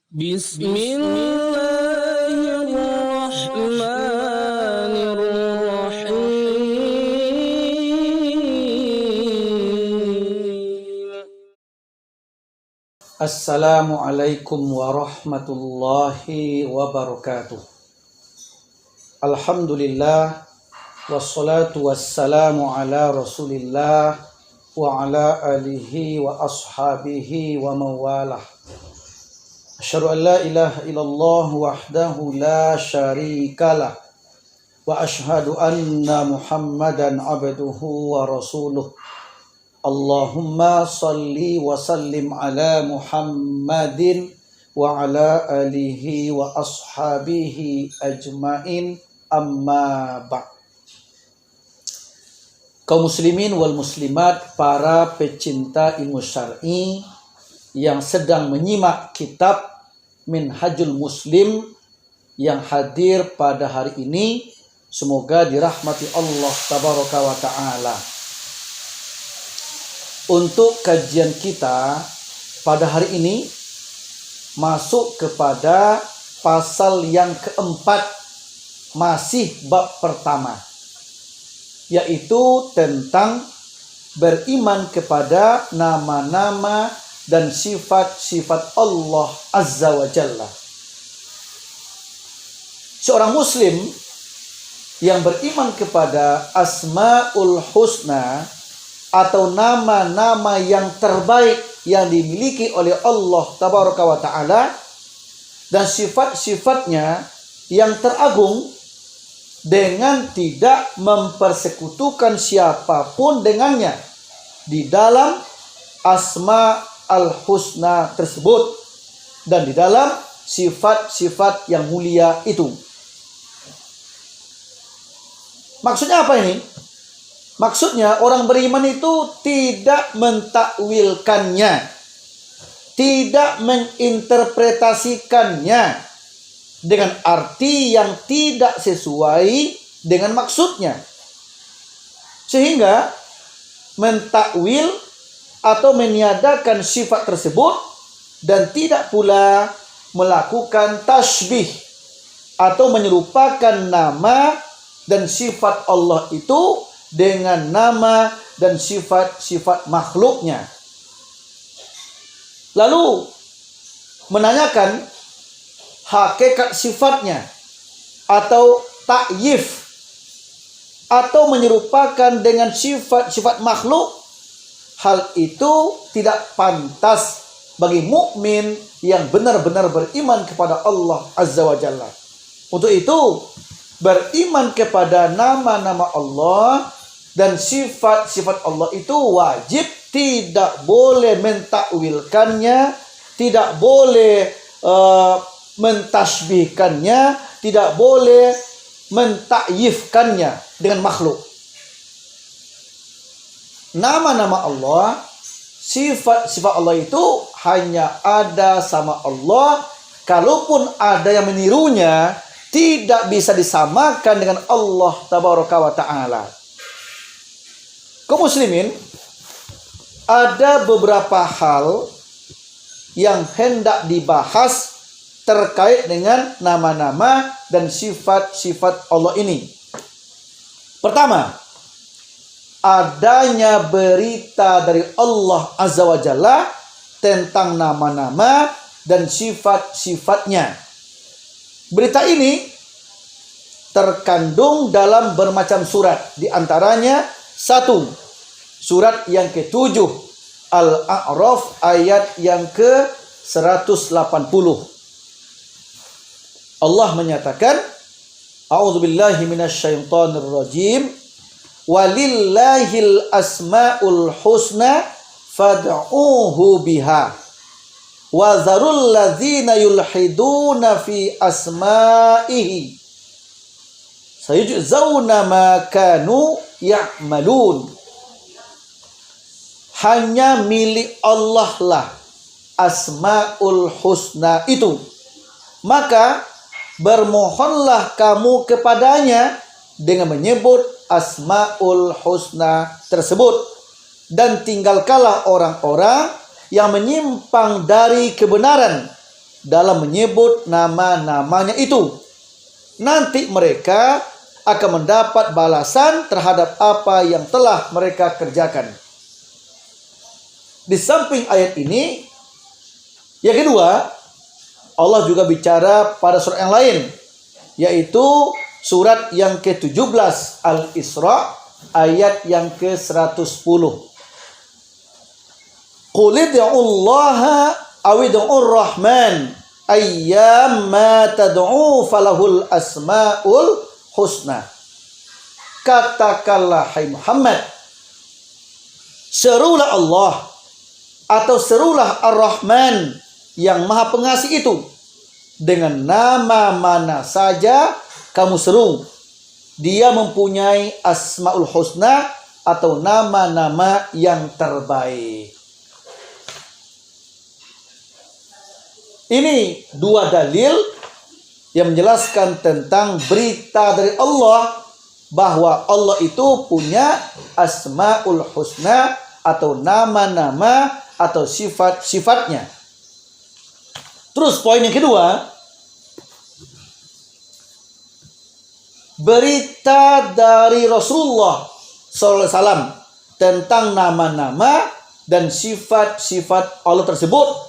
Bismillahirrahmanirrahim. Assalamualaikum warahmatullahi wabarakatuh. Alhamdulillah wassalatu wassalamu ala Rasulillah wa ala alihi wa ashabihi wa mawalah. Asyhadu an la ilaha illallah wahdahu la syarikalah wa asyhadu anna Muhammadan abduhu wa rasuluh. Allahumma salli wa sallim ala Muhammadin wa ala alihi wa ashabihi ajmain, amma ba'd. Kaum muslimin wal muslimat, para pecinta ilmu syar'i yang sedang menyimak kitab Minhajul Muslim yang hadir pada hari ini, semoga dirahmati Allah tabaraka wa ta'ala. Untuk kajian kita pada hari ini masuk kepada pasal yang keempat, masih bab pertama, yaitu tentang beriman kepada nama-nama dan sifat-sifat Allah Azza wa Jalla. Seorang muslim yang beriman kepada Asmaul Husna atau nama-nama yang terbaik yang dimiliki oleh Allah Tabaraka wa Ta'ala dan sifat-sifatnya yang teragung, dengan tidak mempersekutukan siapapun dengannya di dalam Asma al-Husna tersebut dan di dalam sifat-sifat yang mulia itu. Maksudnya apa ini? Maksudnya orang beriman itu tidak mentakwilkannya, tidak menginterpretasikannya dengan arti yang tidak sesuai dengan maksudnya, sehingga mentakwil atau meniadakan sifat tersebut dan tidak pula melakukan tasbih atau menyerupakan nama dan sifat Allah itu dengan nama dan sifat-sifat makhluknya. Lalu menanyakan hakikat sifatnya atau ta'yif atau menyerupakan dengan sifat-sifat makhluk, hal itu tidak pantas bagi mukmin yang benar-benar beriman kepada Allah Azza wa Jalla. Untuk itu, beriman kepada nama-nama Allah dan sifat-sifat Allah itu wajib, tidak boleh mentakwilkannya, tidak boleh mentasbihkannya, tidak boleh mentakyifkannya dengan makhluk. Nama-nama Allah, sifat-sifat Allah itu hanya ada sama Allah. Kalaupun ada yang menirunya, tidak bisa disamakan dengan Allah Tabaraka wa Ta'ala. Kaum muslimin, ada beberapa hal yang hendak dibahas terkait dengan nama-nama dan sifat-sifat Allah ini. Pertama, adanya berita dari Allah Azza wa Jalla tentang nama-nama dan sifat-sifatnya. Berita ini terkandung dalam bermacam surat. Di antaranya satu, surat yang ke-7 Al-A'raf ayat yang ke-180. Allah menyatakan, A'udzubillahi minasyaitonir rajim. Walillahil asmaul husna fad'uuhu biha wa zarul ladzina yulhiduna fi asma'ihi sayujzauna ma kanu ya'malun. Hanya milik Allah lah asmaul husna itu, maka bermohonlah kamu kepadanya dengan menyebut asmaul husna tersebut, dan tinggalkanlah orang-orang yang menyimpang dari kebenaran dalam menyebut nama-namanya itu. Nanti mereka akan mendapat balasan terhadap apa yang telah mereka kerjakan. Di samping ayat ini, yang kedua, Allah juga bicara pada surat yang lain, yaitu surat yang ke-17 Al-Isra ayat yang ke-110. Qul ud'ullaha aw ud'ur rahman ayyamma tad'u falahul asmaul husna. Katakanlah hai Muhammad, serulah Allah atau serulah Ar-Rahman yang Maha Pengasih itu dengan nama mana saja kamu seru. Dia mempunyai Asmaul Husna atau nama-nama yang terbaik. Ini dua dalil yang menjelaskan tentang berita dari Allah bahwa Allah itu punya Asmaul Husna atau nama-nama atau sifat-sifatnya. Terus poin yang kedua, berita dari Rasulullah SAW tentang nama-nama dan sifat-sifat Allah tersebut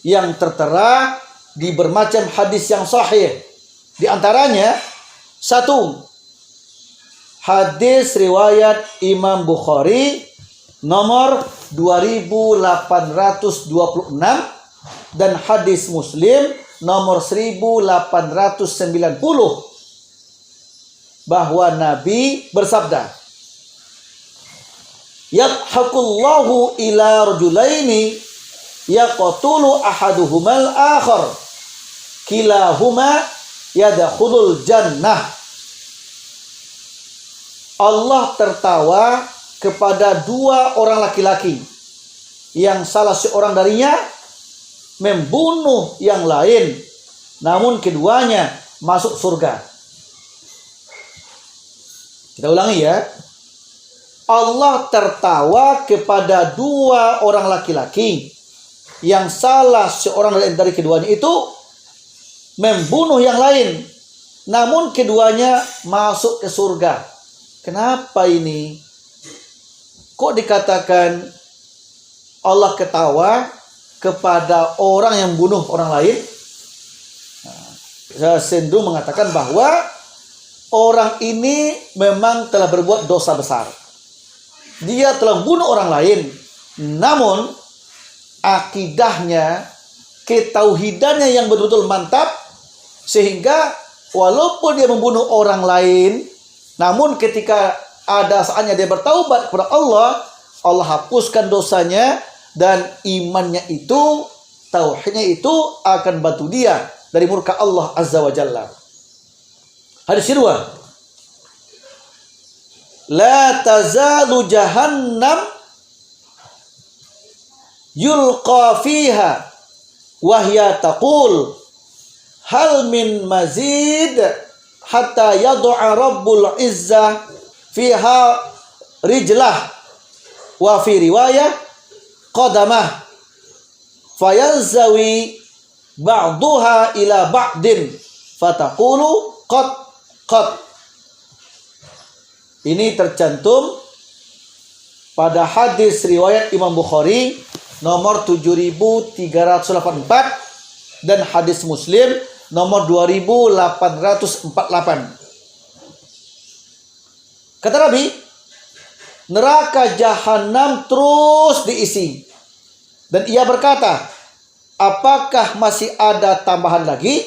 yang tertera di bermacam hadis yang sahih. Di antaranya, satu, hadis riwayat Imam Bukhari nomor 2826 dan hadis Muslim nomor 1890 bahwa Nabi bersabda, yadhakullahu ila rajulaini yaqtulu ahaduhumal akhar kilahuma yadkhulul jannah. Allah tertawa kepada dua orang laki-laki yang salah seorang darinya membunuh yang lain, namun keduanya masuk surga. Kita ulangi ya. Allah tertawa kepada dua orang laki-laki yang salah seorang dari keduanya itu membunuh yang lain, namun keduanya masuk ke surga. Kenapa ini? Kok dikatakan Allah ketawa kepada orang yang bunuh orang lain? Saya cenderung mengatakan bahwa orang ini memang telah berbuat dosa besar. Dia telah bunuh orang lain, namun akidahnya, ketauhidannya yang betul-betul mantap, sehingga walaupun dia membunuh orang lain, namun ketika ada saatnya dia bertaubat kepada Allah, Allah hapuskan dosanya dan imannya itu, tauhidnya itu akan bantu dia dari murka Allah Azza wa Jalla. Hadis kedua, la tazalu jahannam yulqa fiha wahya taqul hal min mazid hatta yad'a rabbul izzah fiha rijlah wa fi riwayah qadamah fayanzawi ba'duha ila ba'din fataqulu qad. Ini tercantum pada hadis riwayat Imam Bukhari nomor 7384 dan hadis Muslim nomor 2848. Kata Nabi, neraka jahanam terus diisi. Dan ia berkata, apakah masih ada tambahan lagi?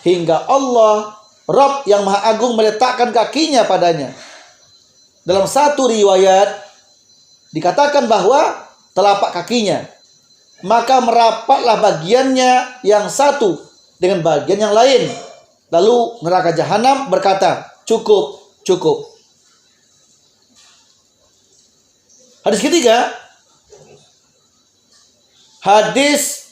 Hingga Allah, Rabb yang Maha Agung meletakkan kakinya padanya. Dalam satu riwayat dikatakan bahwa telapak kakinya, maka merapatlah bagiannya yang satu dengan bagian yang lain. Lalu neraka jahanam berkata, cukup, cukup. Hadis ketiga, hadis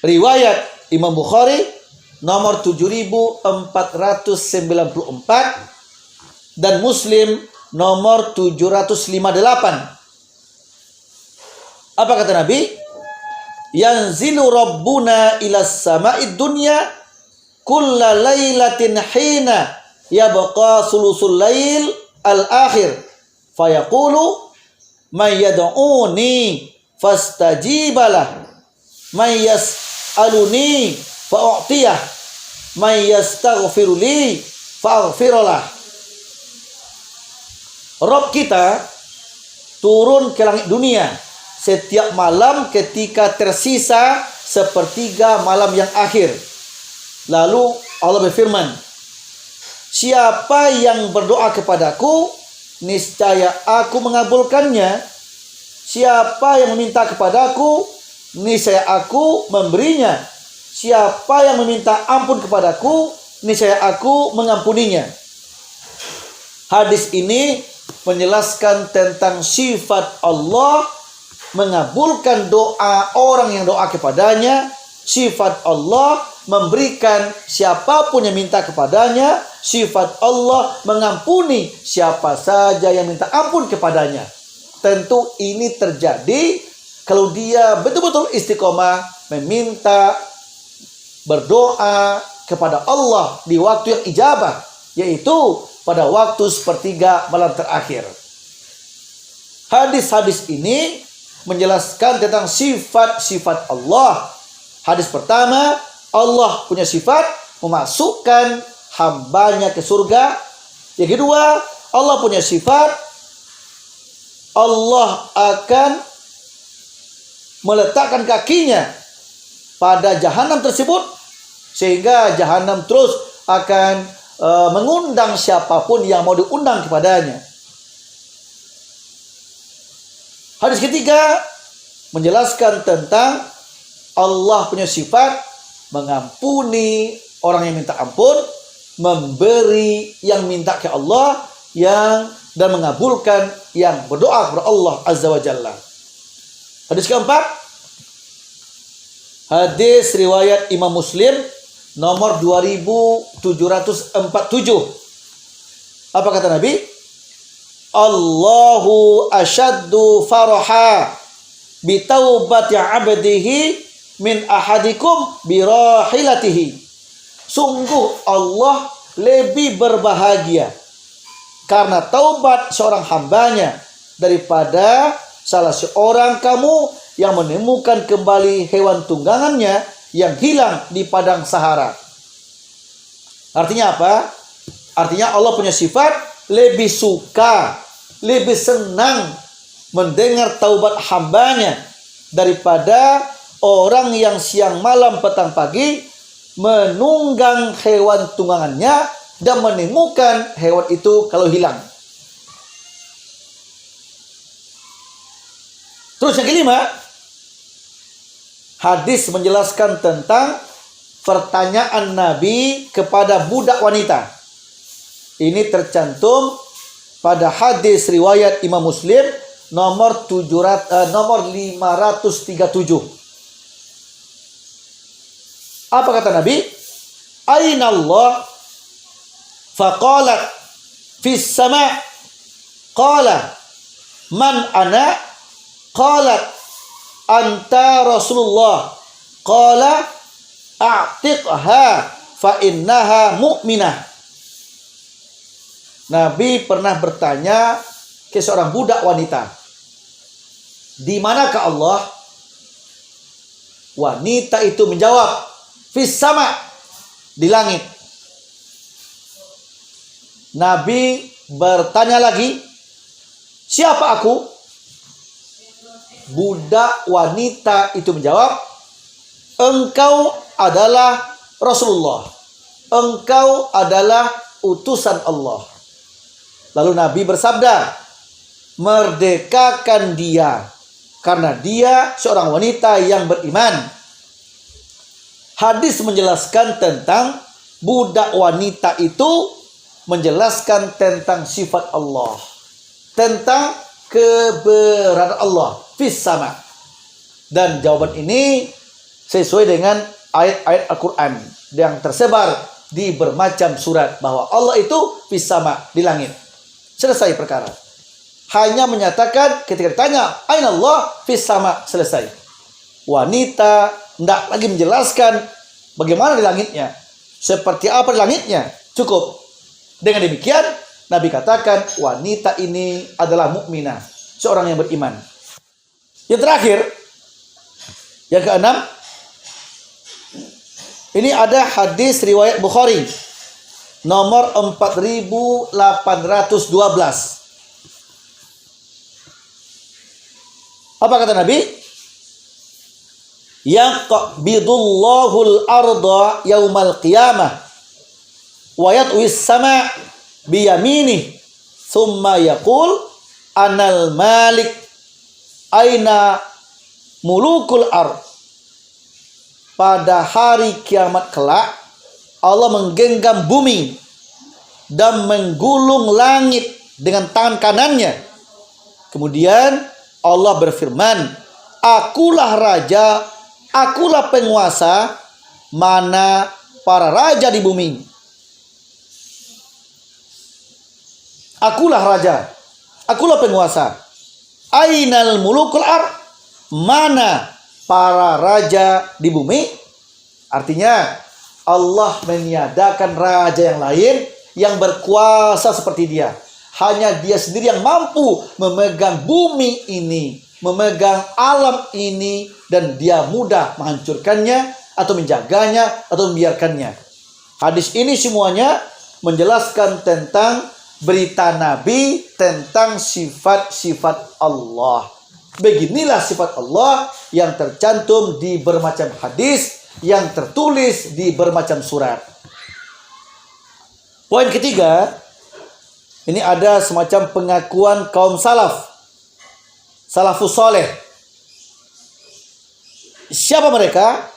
riwayat Imam Bukhari nomor 7494 dan Muslim nomor 758. Apa kata Nabi? yanzilu rabbuna ila sama'id dunya kulla lailatin hina yabqa sulusul lail al-akhir fayaqulu may yad'uni fastajibalah may yas'aluni fa'u'tiyah may yastaghfiruli fa'aghfirullah. Rabb kita turun ke langit dunia setiap malam ketika tersisa sepertiga malam yang akhir. Lalu Allah berfirman, siapa yang berdoa kepadaku, niscaya aku mengabulkannya. Siapa yang meminta kepadaku, niscaya aku memberinya. Siapa yang meminta ampun kepadaku, niscaya aku mengampuninya. Hadis ini menjelaskan tentang sifat Allah mengabulkan doa orang yang doa kepadanya. Sifat Allah memberikan siapapun yang minta kepadanya. Sifat Allah mengampuni siapa saja yang minta ampun kepadanya. Tentu ini terjadi kalau dia betul-betul istiqomah meminta, berdoa kepada Allah di waktu yang ijabah, yaitu pada waktu sepertiga malam terakhir. Hadis-hadis ini menjelaskan tentang sifat-sifat Allah. Hadis pertama, Allah punya sifat memasukkan hambanya ke surga. Yang kedua, Allah punya sifat Allah akan meletakkan kakinya pada jahanam tersebut, sehingga jahanam terus akan mengundang siapapun yang mau diundang kepadanya. Hadis ketiga menjelaskan tentang Allah punya sifat mengampuni orang yang minta ampun, memberi yang minta ke Allah, dan mengabulkan yang berdoa kepada Allah Azza wa Jalla. Hadis keempat, hadis riwayat Imam Muslim nomor 2747. Apa kata Nabi? Allahu asyaddu faraha bi taubati 'abdihi min ahadikum bi rahilatihi. Sungguh Allah lebih berbahagia karena taubat seorang hambanya daripada salah seorang kamu yang menemukan kembali hewan tunggangannya yang hilang di padang Sahara. Artinya apa? Artinya Allah punya sifat lebih suka, lebih senang mendengar taubat hambanya daripada orang yang siang malam petang pagi menunggang hewan tunggangannya dan menemukan hewan itu kalau hilang. Terus yang kelima, hadis menjelaskan tentang pertanyaan Nabi kepada budak wanita. Ini tercantum pada hadis riwayat Imam Muslim nomor 537. Apa kata Nabi? Aina Allah? Faqalat fis sama'. Qala man ana? Qalat anta Rasulullah. Qala a'tiqha fa innaha mu'minah. Nabi pernah bertanya ke seorang budak wanita, di manakah Allah? Wanita itu menjawab, fis sama', di langit. Nabi bertanya lagi, siapa aku? Budak wanita itu menjawab, engkau adalah Rasulullah. Engkau adalah utusan Allah. Lalu Nabi bersabda, merdekakan dia, karena dia seorang wanita yang beriman. Hadis menjelaskan tentang budak wanita itu, menjelaskan tentang sifat Allah, tentang keberadaan Allah fis sama. Dan jawaban ini sesuai dengan ayat-ayat Al-Quran yang tersebar di bermacam surat, bahwa Allah itu fis sama, di langit. Selesai perkara. Hanya menyatakan ketika ditanya aina Allah fis sama, selesai. wanita, tidak lagi menjelaskan bagaimana di langitnya, seperti apa di langitnya. Cukup. Dengan demikian, Nabi katakan wanita ini adalah mukminah, seorang yang beriman. Yang terakhir, yang keenam, ini ada hadis riwayat Bukhari nomor 4812. Apa kata Nabi? Yaqbidullahul arda yaumal qiyamah wa yatwis sama biyaminih thumma yaqul anal malik aina mulukul ard. Pada hari kiamat kelak Allah menggenggam bumi dan menggulung langit dengan tangan kanannya. Kemudian Allah berfirman, akulah raja, akulah penguasa, mana para raja di bumi. Akulah raja, akulah penguasa. Ainal mulukul ar, mana para raja di bumi. Artinya Allah meniadakan raja yang lain yang berkuasa seperti dia. Hanya dia sendiri yang mampu memegang bumi ini, memegang alam ini, dan dia mudah menghancurkannya atau menjaganya atau membiarkannya. Hadis ini semuanya menjelaskan tentang berita Nabi tentang sifat-sifat Allah. Beginilah sifat Allah yang tercantum di bermacam hadis, yang tertulis di bermacam surat. Poin ketiga, ini ada semacam pengakuan kaum salafus soleh. Siapa mereka?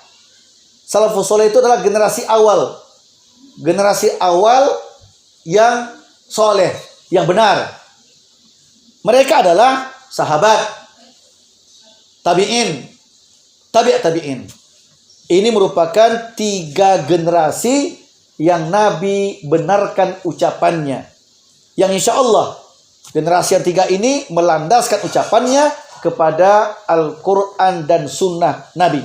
Salafus soleh itu adalah generasi awal yang soleh, yang benar. Mereka adalah sahabat, tabi'in, tabi'in. Ini merupakan 3 generasi yang Nabi benarkan ucapannya. Yang insya Allah generasi yang 3 ini melandaskan ucapannya kepada Al-Quran dan Sunnah Nabi.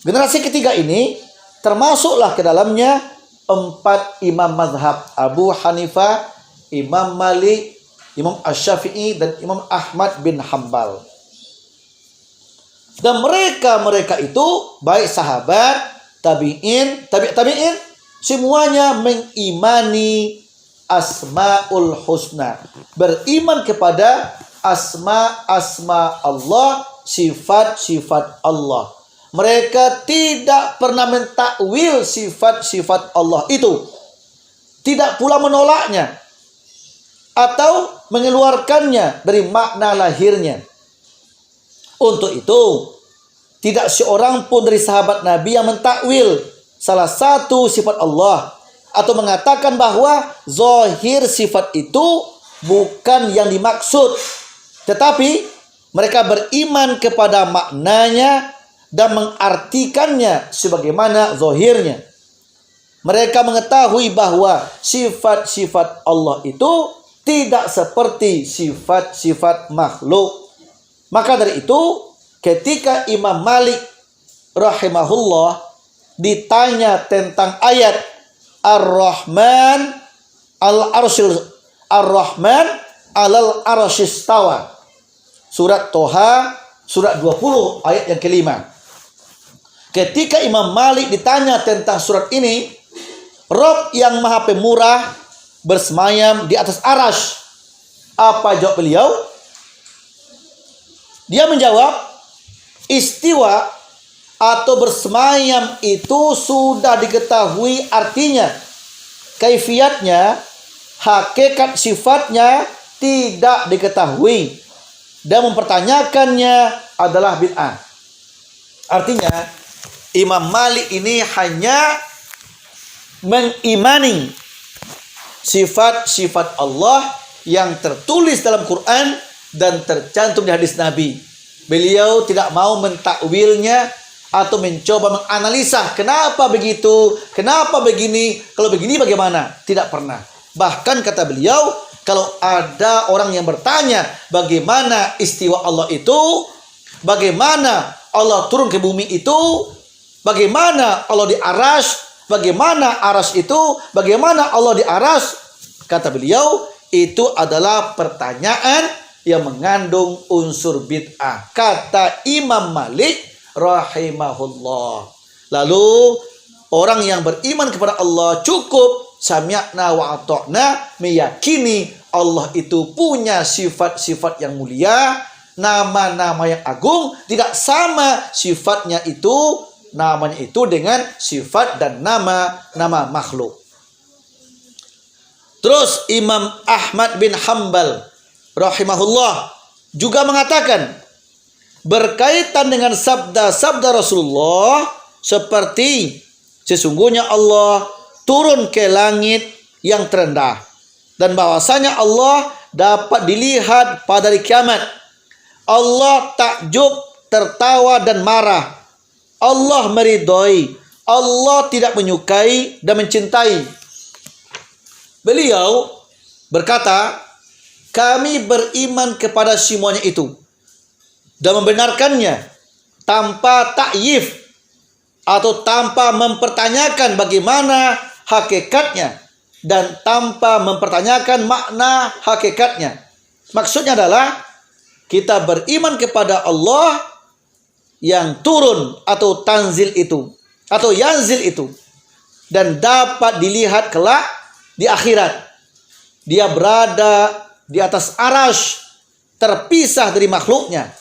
Generasi ketiga ini termasuklah ke dalamnya 4 imam mazhab, Abu Hanifah, Imam Malik, Imam Asy-Syafi'i, dan Imam Ahmad bin Hambal. Dan mereka itu baik sahabat, tabi'in, tabi'in, semuanya mengimani Asmaul Husna, beriman kepada asma Allah, sifat-sifat Allah. Mereka tidak pernah mentakwil sifat-sifat Allah itu, tidak pula menolaknya atau mengeluarkannya dari makna lahirnya. Untuk itu, tidak seorang pun dari sahabat Nabi yang mentakwil salah satu sifat Allah atau mengatakan bahwa zahir sifat itu bukan yang dimaksud, tetapi mereka beriman kepada maknanya dan mengartikannya sebagaimana zahirnya. Mereka mengetahui bahwa sifat-sifat Allah itu tidak seperti sifat-sifat makhluk. Maka dari itu, ketika Imam Malik rahimahullah ditanya tentang ayat Ar-Rahman Ar-Rahman alal arsyistawa, surat Toha surat 20 ayat yang kelima. Ketika Imam Malik ditanya tentang surat ini, Rabb yang Maha Pemurah bersemayam di atas arasy, apa jawab beliau? Dia menjawab, istiwa atau bersemayam itu sudah diketahui artinya, kaifiatnya, hakikat sifatnya tidak diketahui, dan mempertanyakannya adalah bid'ah. Artinya Imam Malik ini hanya mengimani sifat-sifat Allah yang tertulis dalam Quran dan tercantum di hadis Nabi. Beliau tidak mau mentakwilnya atau mencoba menganalisa kenapa begitu, kenapa begini, kalau begini bagaimana. Tidak pernah. Bahkan kata beliau, kalau ada orang yang bertanya bagaimana istiwa Allah itu, bagaimana Allah turun ke bumi itu, bagaimana Allah di arsy, bagaimana arsy itu, bagaimana Allah di arsy? Kata beliau, itu adalah pertanyaan yang mengandung unsur bid'ah. Kata Imam Malik rahimahullah. Lalu orang yang beriman kepada Allah cukup sami'na wa ata'na, meyakini Allah itu punya sifat-sifat yang mulia, nama-nama yang agung, tidak sama sifatnya itu, namanya itu dengan sifat dan nama makhluk. Terus Imam Ahmad bin Hanbal rahimahullah juga mengatakan berkaitan dengan sabda-sabda Rasulullah seperti sesungguhnya Allah turun ke langit yang terendah dan bahwasanya Allah dapat dilihat pada hari kiamat. Allah takjub, tertawa dan marah. Allah meridhoi, Allah tidak menyukai dan mencintai. Beliau berkata, kami beriman kepada semuanya itu dan membenarkannya tanpa takyif atau tanpa mempertanyakan bagaimana hakikatnya dan tanpa mempertanyakan makna hakikatnya. Maksudnya adalah kita beriman kepada Allah yang turun atau tanzil itu atau yanzil itu dan dapat dilihat kelak di akhirat. Dia berada di atas arsy, terpisah dari makhluknya.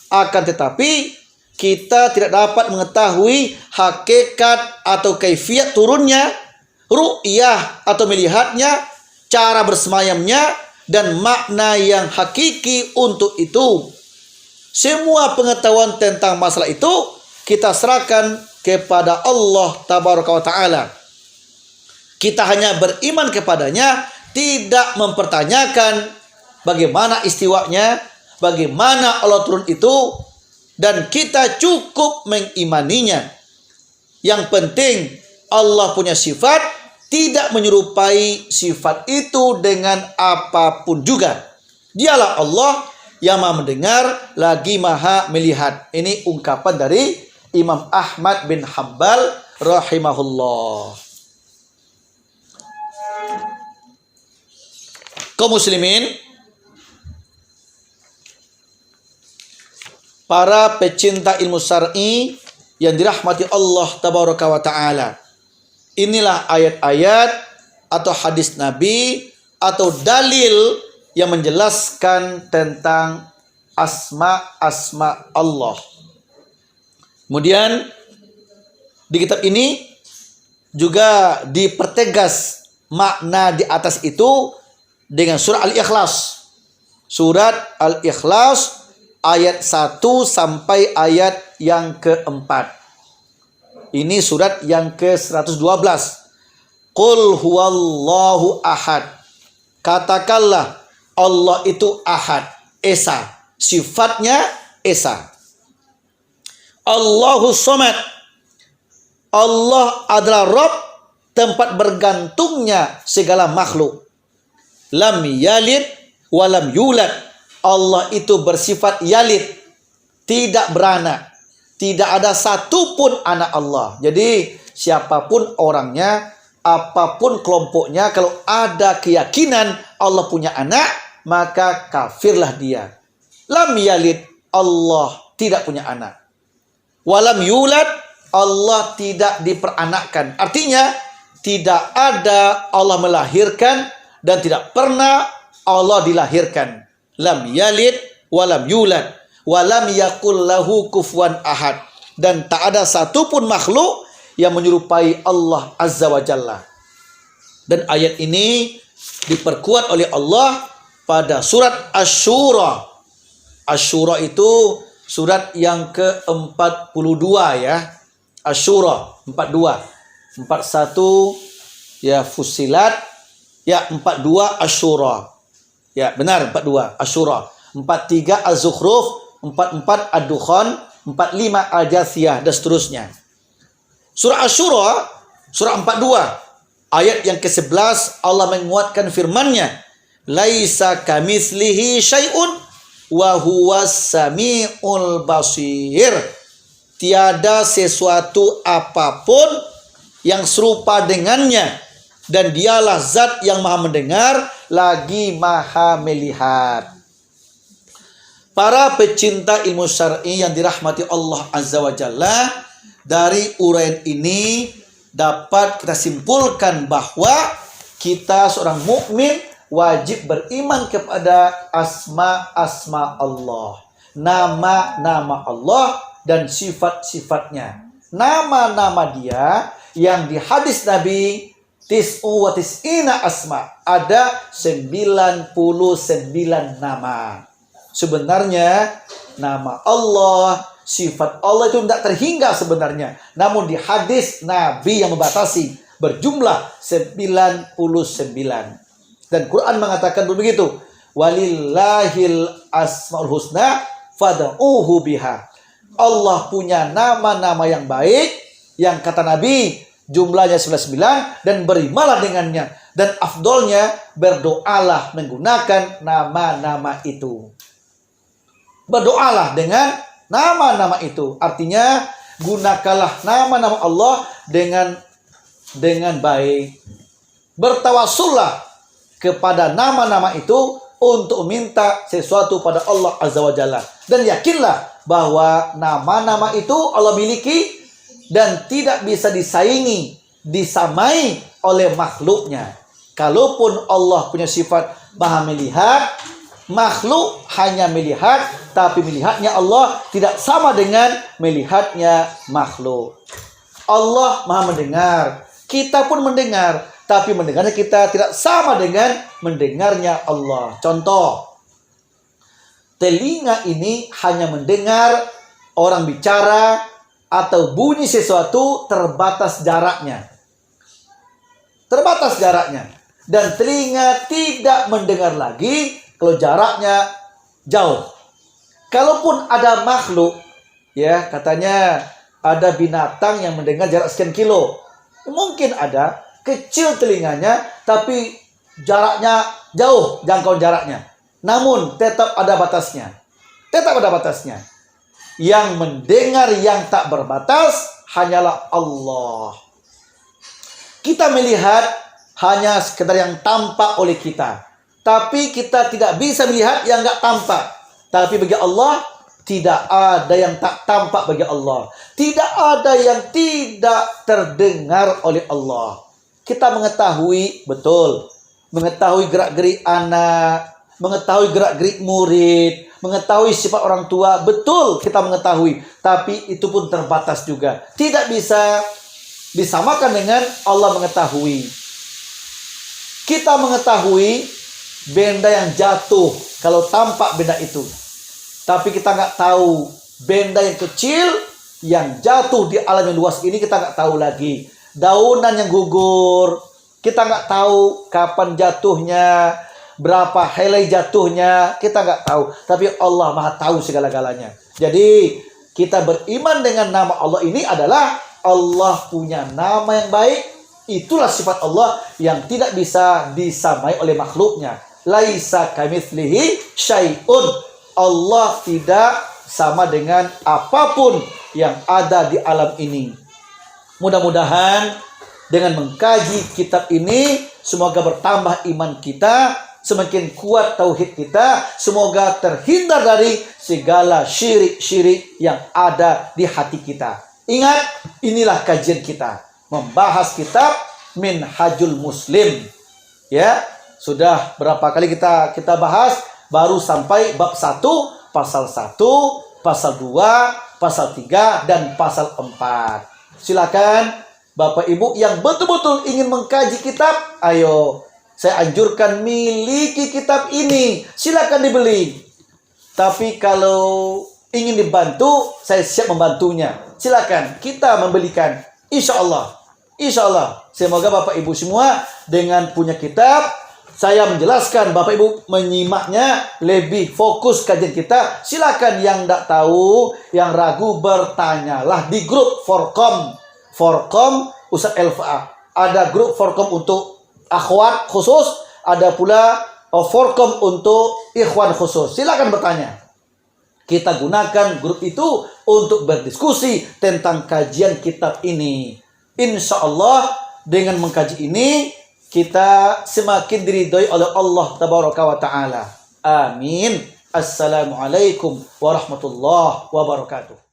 Akan tetapi kita tidak dapat mengetahui hakikat atau kaifiat turunnya, ru'yah atau melihatnya, cara bersemayamnya, dan makna yang hakiki untuk itu. Semua pengetahuan tentang masalah itu kita serahkan kepada Allah Tabaraka wa Ta'ala. Kita hanya beriman kepadanya, tidak mempertanyakan bagaimana istiwanya, bagaimana Allah turun itu, dan kita cukup mengimaninya. Yang penting Allah punya sifat, tidak menyerupai sifat itu dengan apapun juga. Dialah Allah yang maha mendengar lagi maha melihat. Ini ungkapan dari Imam Ahmad bin Hanbal rahimahullah. Kaum muslimin, para pecinta ilmu syar'i yang dirahmati Allah Tabaraka wa Ta'ala. Inilah ayat-ayat atau hadis Nabi atau dalil yang menjelaskan tentang asma Allah. Kemudian di kitab ini juga dipertegas makna di atas itu dengan surah Al-Ikhlas. Surat Al-Ikhlas ayat 1 sampai ayat yang keempat. Ini surat yang ke-112. Qul huwallahu ahad. Katakanlah Allah itu ahad, esa. Sifatnya esa. Allahu somad. Allah adalah Rabb, tempat bergantungnya segala makhluk. Lam yalid walam yulad. Allah itu bersifat yalid, tidak beranak. Tidak ada satupun anak Allah. Jadi siapapun orangnya, apapun kelompoknya, kalau ada keyakinan Allah punya anak, maka kafirlah dia. Lam yalid, Allah tidak punya anak. Walam yulad, Allah tidak diperanakkan. Artinya tidak ada Allah melahirkan dan tidak pernah Allah dilahirkan. Lam yalid walam yulad walam yakul lahu kufuwan ahad. Dan tak ada satupun makhluk yang menyerupai Allah Azza wa Jalla. Dan ayat ini diperkuat oleh Allah pada surat Asy-Syura. Asy-Syura itu surat yang ke-42 ya. Asy-Syura 42. 41 ya Fussilat, ya 42 Asy-Syura. Ya, benar 42 Asy-Syura. 43 Az-Zukhruf, 44 Ad-Dukhan, 45 Al-Jathiyah dan seterusnya. Surah Asy-Syura, surah 42, ayat yang ke-11 Allah menguatkan firman-Nya, laisa kamitslihi syai'un wa huwas samiul basir. tiada sesuatu apapun yang serupa dengannya, dan dialah zat yang maha mendengar lagi maha melihat. Para pecinta ilmu syar'i yang dirahmati Allah Azza wa Jalla, dari uraian ini dapat kita simpulkan bahwa kita seorang mukmin wajib beriman kepada asma-asma Allah, nama-nama Allah dan sifat-sifatnya. Nama-nama Dia yang di hadis Nabi tis'u wa tis'ina asma, ada 99 nama. Sebenarnya nama Allah, sifat Allah itu tidak terhingga sebenarnya. Namun di hadis Nabi yang membatasi berjumlah 99. Dan Quran mengatakan begitu. Walillahil asmaul husna fad'uhu biha. Allah punya nama-nama yang baik, yang kata Nabi jumlahnya 99, dan berimalah dengannya. Dan afdolnya berdoalah menggunakan nama-nama itu. Berdoalah dengan nama-nama itu. Artinya gunakanlah nama-nama Allah dengan baik. Bertawassullah kepada nama-nama itu untuk meminta sesuatu pada Allah Azza wa Jalla. Dan yakinlah bahwa nama-nama itu Allah miliki dan tidak bisa disaingi, disamai oleh makhluknya. Kalaupun Allah punya sifat maha melihat, makhluk hanya melihat, tapi melihatnya Allah tidak sama dengan melihatnya makhluk. Allah maha mendengar, kita pun mendengar, tapi mendengarnya kita tidak sama dengan mendengarnya Allah. Contoh, telinga ini hanya mendengar orang bicara atau bunyi sesuatu, terbatas jaraknya. Terbatas jaraknya. Dan telinga tidak mendengar lagi kalau jaraknya jauh. Kalaupun ada makhluk, ya katanya ada binatang yang mendengar jarak sekian kilo. Mungkin ada, kecil telinganya, tapi jaraknya jauh, jangkauan jaraknya. Namun tetap ada batasnya. Tetap ada batasnya. Yang mendengar yang tak berbatas hanyalah Allah. Kita melihat hanya sekedar yang tampak oleh kita. Tapi kita tidak bisa melihat yang gak tampak. Tapi bagi Allah, tidak ada yang tak tampak bagi Allah. Tidak ada yang tidak terdengar oleh Allah. Kita mengetahui betul. Mengetahui gerak-gerik anak. Mengetahui gerak-gerik murid. Mengetahui sifat orang tua. Betul kita mengetahui. Tapi itu pun terbatas juga. Tidak bisa disamakan dengan Allah mengetahui. Kita mengetahui benda yang jatuh kalau tampak benda itu. Tapi kita nggak tahu benda yang kecil yang jatuh di alam yang luas ini, kita nggak tahu lagi. Daunan yang gugur, kita nggak tahu kapan jatuhnya, berapa helai jatuhnya, kita nggak tahu. Tapi Allah maha tahu segala-galanya. Jadi kita beriman dengan nama Allah ini adalah Allah punya nama yang baik. Itulah sifat Allah yang tidak bisa disamai oleh makhluknya. Laisa kamitslihi syai'un. Allah tidak sama dengan apapun yang ada di alam ini. Mudah-mudahan dengan mengkaji kitab ini, semoga bertambah iman kita, semakin kuat tauhid kita, semoga terhindar dari segala syirik-syirik yang ada di hati kita. Ingat, inilah kajian kita, membahas kitab Minhajul Muslim. Ya, sudah berapa kali kita bahas, baru sampai bab 1, pasal 1, pasal 2, pasal 3, dan pasal 4. Silakan Bapak Ibu yang betul-betul ingin mengkaji kitab, ayo, saya anjurkan miliki kitab ini. Silakan dibeli. Tapi kalau ingin dibantu, saya siap membantunya. Silakan kita membelikan. Insya Allah. Semoga Bapak Ibu semua dengan punya kitab, saya menjelaskan, Bapak Ibu menyimaknya lebih fokus kajian kita. Silakan yang tidak tahu, yang ragu, bertanyalah di grup Forkom Ustaz LFA. Ada grup Forkom untuk akhwat khusus, ada pula Forkom untuk ikhwan khusus. Silakan bertanya. Kita gunakan grup itu untuk berdiskusi tentang kajian kitab ini. Insya Allah dengan mengkaji ini kita semakin diridhoi oleh Allah Tabaraka wa Ta'ala. Amin. Assalamualaikum warahmatullahi wabarakatuh.